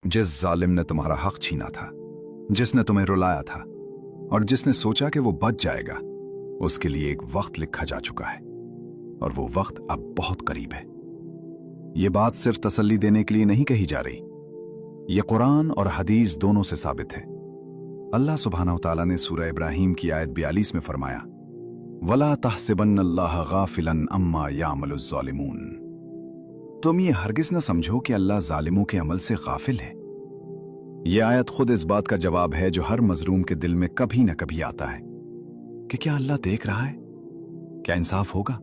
जिस जालिम ने तुम्हारा हक छीना था, जिसने तुम्हें रुलाया था और जिसने सोचा कि वो बच जाएगा, उसके लिए एक वक्त लिखा जा चुका है और वो वक्त अब बहुत करीब है। ये बात सिर्फ तसल्ली देने के लिए नहीं कही जा रही, ये कुरान और हदीस दोनों से साबित है। अल्लाह सुब्हानहु तआला ने सूरह इब्राहीम की आयत 42 में फरमाया, वला तहसिबन्नल्लाह गाफिलन अम्मा यामलुज़ ज़ालिमून। तुम ये हरगिज न समझो कि अल्लाह जालिमों के अमल से गाफिल है। यह आयत खुद इस बात का जवाब है जो हर मजलूम के दिल में कभी न कभी आता है कि क्या अल्लाह देख रहा है, क्या इंसाफ होगा।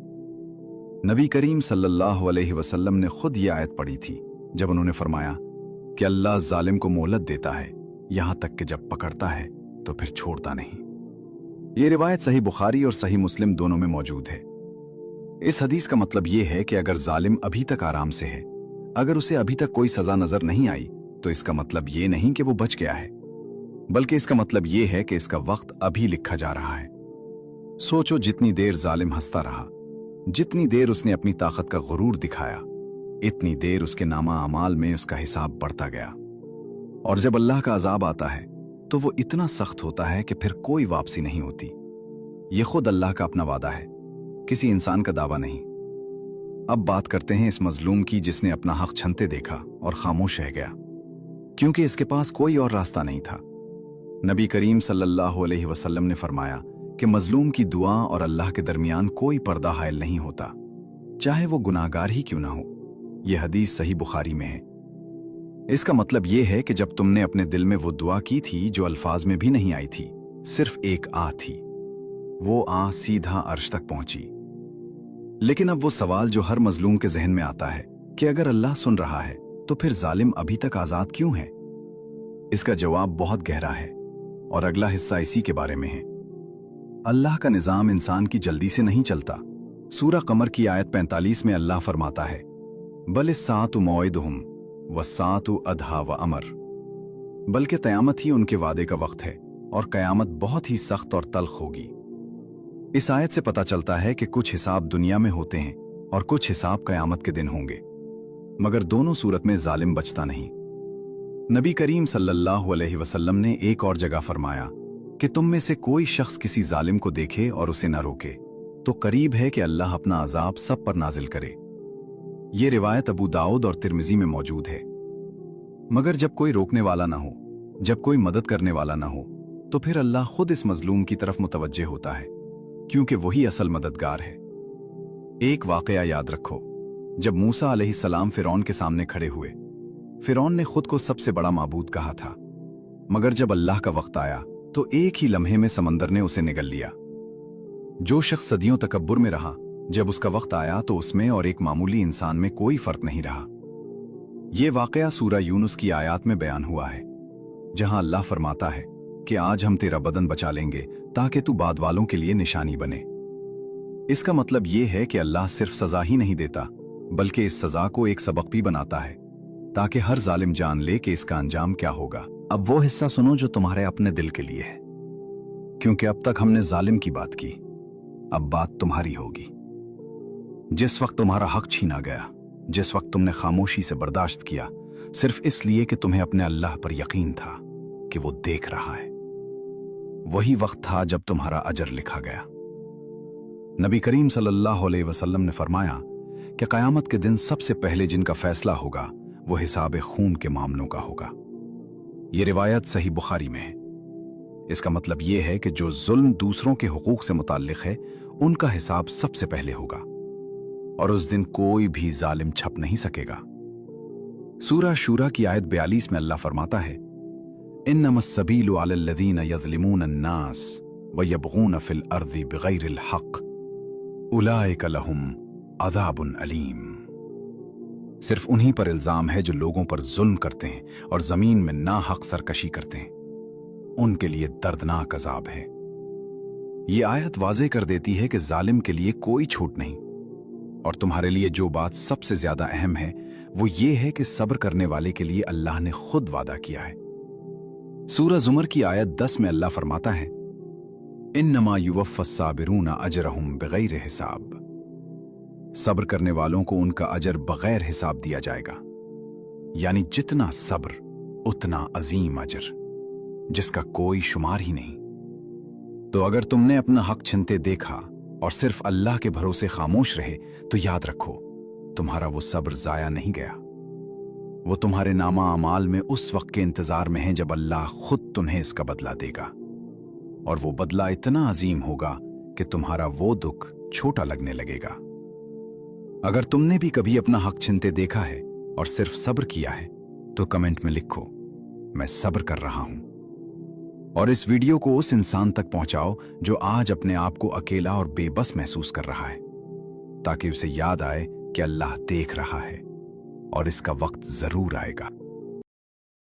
नबी करीम सल्लल्लाहु अलैहि वसल्लम ने खुद यह आयत पढ़ी थी जब उन्होंने फरमाया कि अल्लाह जालिम को मोहलत देता है यहां तक कि जब पकड़ता है तो फिर छोड़ता नहीं। यह रिवायत सही बुखारी और सही मुस्लिम दोनों में मौजूद है। इस हदीस का मतलब यह है कि अगर जालिम अभी तक आराम से है, अगर उसे अभी तक कोई सजा नजर नहीं आई, तो इसका मतलब यह नहीं कि वो बच गया है, बल्कि इसका मतलब यह है कि इसका वक्त अभी लिखा जा रहा है। सोचो, जितनी देर जालिम हंसता रहा, जितनी देर उसने अपनी ताकत का गुरूर दिखाया, इतनी देर उसके नामा अमाल में उसका हिसाब बढ़ता गया। और जब अल्लाह का अजाब आता है तो वो इतना सख्त होता है कि फिर कोई वापसी नहीं होती। यह खुद अल्लाह का अपना वादा है, किसी इंसान का दावा नहीं। अब बात करते हैं इस मजलूम की जिसने अपना हक छनते देखा और खामोश रह गया, क्योंकि इसके पास कोई और रास्ता नहीं था। नबी करीम सल्लल्लाहु अलैहि वसल्लम ने फरमाया कि मजलूम की दुआ और अल्लाह के दरमियान कोई पर्दा हायल नहीं होता, चाहे वो गुनाहगार ही क्यों ना हो। यह हदीस सही बुखारी में है। इसका मतलब यह है कि जब तुमने अपने दिल में वो दुआ की थी जो अल्फाज में भी नहीं आई थी, सिर्फ एक आह थी, वो आह सीधा अर्श तक पहुंची। लेकिन अब वो सवाल जो हर मजलूम के जहन में आता है कि अगर अल्लाह सुन रहा है तो फिर जालिम अभी तक आजाद क्यों है? इसका जवाब बहुत गहरा है और अगला हिस्सा इसी के बारे में है। अल्लाह का निजाम इंसान की जल्दी से नहीं चलता। सूरह कमर की आयत 45 में अल्लाह फरमाता है, बल सातु मौइदुहुम वस्सातु अदहा व अमर, बल्कि कयामत ही उनके वादे का वक्त है और कयामत बहुत ही सख्त और तल्ख होगी। इस आयत से पता चलता है कि कुछ हिसाब दुनिया में होते हैं और कुछ हिसाब कयामत के दिन होंगे, मगर दोनों सूरत में जालिम बचता नहीं। नबी करीम सल्लल्लाहु अलैहि वसल्लम ने एक और जगह फरमाया कि तुम में से कोई शख्स किसी जालिम को देखे और उसे न रोके तो करीब है कि अल्लाह अपना अजाब सब पर नाजिल करे। यह रिवायत अबू दाऊद और तिर्मिजी में मौजूद है। मगर जब कोई रोकने वाला ना हो, जब कोई मदद करने वाला ना हो, तो फिर अल्लाह खुद इस मजलूम की तरफ मुतवज्जे होता है, क्योंकि वही असल मददगार है। एक वाकया याद रखो, जब मूसा अलैहिस्सलाम फिरौन के सामने खड़े हुए, फिरौन ने खुद को सबसे बड़ा माबूद कहा था, मगर जब अल्लाह का वक्त आया तो एक ही लम्हे में समंदर ने उसे निगल लिया। जो शख्स सदियों तकब्बुर में रहा, जब उसका वक्त आया तो उसमें और एक मामूली इंसान में कोई फर्क नहीं रहा। यह वाकया सूरह यूनुस की आयत में बयान हुआ है, जहां अल्लाह फरमाता है कि आज हम तेरा बदन बचा लेंगे ताकि तू बाद वालों के लिए निशानी बने। इसका मतलब यह है कि अल्लाह सिर्फ सजा ही नहीं देता, बल्कि इस सजा को एक सबक भी बनाता है, ताकि हर जालिम जान ले कि इसका अंजाम क्या होगा। अब वो हिस्सा सुनो जो तुम्हारे अपने दिल के लिए है, क्योंकि अब तक हमने जालिम की बात की, अब बात तुम्हारी होगी। जिस वक्त तुम्हारा हक छीना गया, जिस वक्त तुमने खामोशी से बर्दाश्त किया, सिर्फ इसलिए कि तुम्हें अपने अल्लाह पर यकीन था कि वो देख रहा है, वही वक्त था जब तुम्हारा अजर लिखा गया। नबी करीम सल्लल्लाहु अलैहि वसल्लम ने फरमाया कि क़यामत के दिन सबसे पहले जिनका फैसला होगा वो हिसाब खून के मामलों का होगा। यह रिवायत सही बुखारी में है। इसका मतलब यह है कि जो जुल्म दूसरों के हुकूक से मुताल्लिक है, उनका हिसाब सबसे पहले होगा और उस दिन कोई भी जालिम छप नहीं सकेगा। सूरह शूरा की आयत 42 में अल्लाह फरमाता है, इन्नमस्सबीलु अलल्लज़ीना यज़लिमून अन्नास व यबगून फिल अर्ज़ि बिग़ैरिल हक़ उलाइका लहुम अज़ाबुन अलीम। सिर्फ उन्हीं पर इल्जाम है जो लोगों पर जुल्म करते हैं और जमीन में नाहक सरकशी करते हैं, उनके लिए दर्दनाक अजाब है। यह आयत वाज़े कर देती है कि जालिम के लिए कोई छूट नहीं। और तुम्हारे लिए जो बात सबसे ज्यादा अहम है वो ये है कि सब्र करने वाले के लिए अल्लाह ने खुद वादा किया है। सूरह ज़ुमर की आयत 10 में अल्लाह फरमाता है, इन्नमा युवफ़्फ़स-साबिरूना अजरहुम बिग़ैरि हिसाब। सब्र करने वालों को उनका अजर बगैर हिसाब दिया जाएगा, यानी जितना सब्र उतना अजीम अजर जिसका कोई शुमार ही नहीं। तो अगर तुमने अपना हक छिनते देखा और सिर्फ अल्लाह के भरोसे खामोश रहे तो याद रखो, तुम्हारा वो सब्र जाया नहीं गया। वो तुम्हारे नामा अमाल में उस वक्त के इंतजार में है जब अल्लाह खुद तुम्हें इसका बदला देगा, और वो बदला इतना अजीम होगा कि तुम्हारा वो दुख छोटा लगने लगेगा। अगर तुमने भी कभी अपना हक छिनते देखा है और सिर्फ सब्र किया है तो कमेंट में लिखो, मैं सब्र कर रहा हूं। और इस वीडियो को उस इंसान तक पहुंचाओ जो आज अपने आप को अकेला और बेबस महसूस कर रहा है, ताकि उसे याद आए कि अल्लाह देख रहा है और इसका वक्त जरूर आएगा।